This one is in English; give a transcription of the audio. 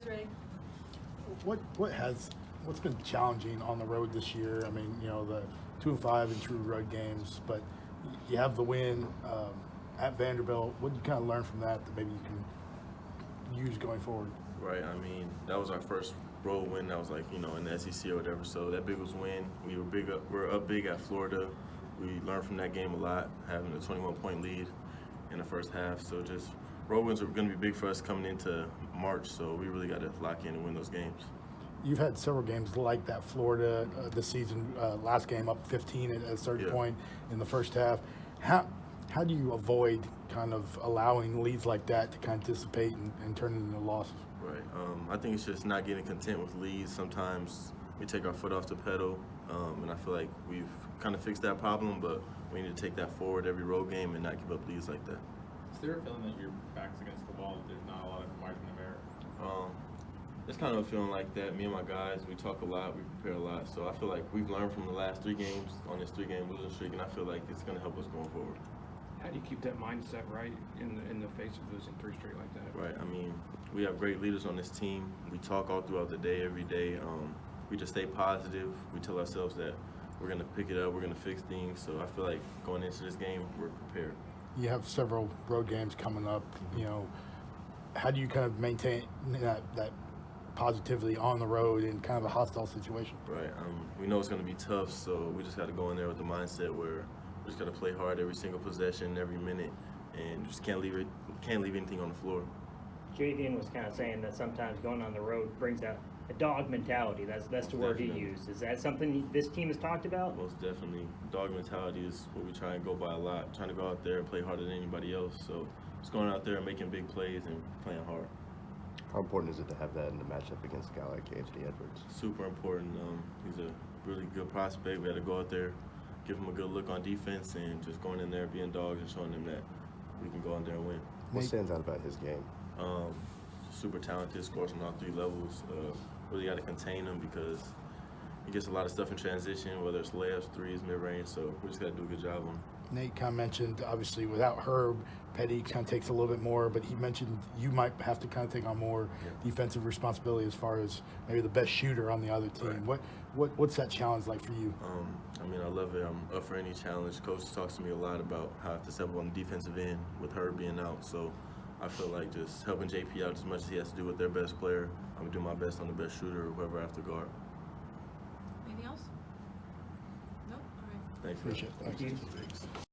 Dre. What's been challenging on the road this year? I mean, you know, the 2-5 and true road games, but you have the win at Vanderbilt. What did you kind of learn from that maybe you can use going forward? Right. I mean, that was our first road win. That was like, you know, in the SEC or whatever. So that big was win. We're up big at Florida. We learned from that game a lot, having a 21-point lead in the first half. So just road wins are going to be big for us coming into March. So we really got to lock in and win those games. You've had several games like that Florida this season. Last game up 15 at a certain point in the first half. How do you avoid kind of allowing leads like that to kind of dissipate and turn into losses? Right. I think it's just not getting content with leads. Sometimes we take our foot off the pedal, and I feel like we've kind of fixed that problem, but we need to take that forward every road game and not give up leads like that. Is there a feeling that your back's against the wall, that there's not a lot of margin of error? It's kind of a feeling like that. Me and my guys, we talk a lot, we prepare a lot. So I feel like we've learned from the last 3 games on this 3-game losing streak, and I feel like it's going to help us going forward. How do you keep that mindset right in the face of losing 3 straight like that? Right. I mean, we have great leaders on this team. We talk all throughout the day, every day. We just stay positive. We tell ourselves that we're going to pick it up, we're going to fix things. So I feel like going into this game, we're prepared. You have several road games coming up. You know, how do you kind of maintain that positivity on the road in kind of a hostile situation? Right. We know it's going to be tough, so we just got to go in there with the mindset where we just got to play hard every single possession, every minute, and just can't leave anything on the floor. Jaden was kind of saying that sometimes going on the road brings out a dog mentality. That's the word he used. Is that something this team has talked about? Most definitely. Dog mentality is what we try and go by a lot, trying to go out there and play harder than anybody else. So just going out there and making big plays and playing hard. How important is it to have that in the matchup against a guy like Anthony Edwards? Super important. He's a really good prospect. We had to go out there, give him a good look on defense, and just going in there, being dogs, and showing them that we can go in there and win. What stands out about his game? Super talented, scores on all 3 levels. Really got to contain him because he gets a lot of stuff in transition, whether it's layups, threes, mid-range. So we just got to do a good job on him. Nate kind of mentioned, obviously, without Herb, Petty kind of takes a little bit more, but he mentioned you might have to kind of take on more defensive responsibility as far as maybe the best shooter on the other team. Right. What's that challenge like for you? I mean, I love it. I'm up for any challenge. Coach talks to me a lot about how I have to step up on the defensive end with Herb being out. So I feel like just helping JP out as much as he has to do with their best player. I'm going to do my best on the best shooter or whoever I have to guard. Anything else? No? All right. Thanks. Appreciate it. Thank you.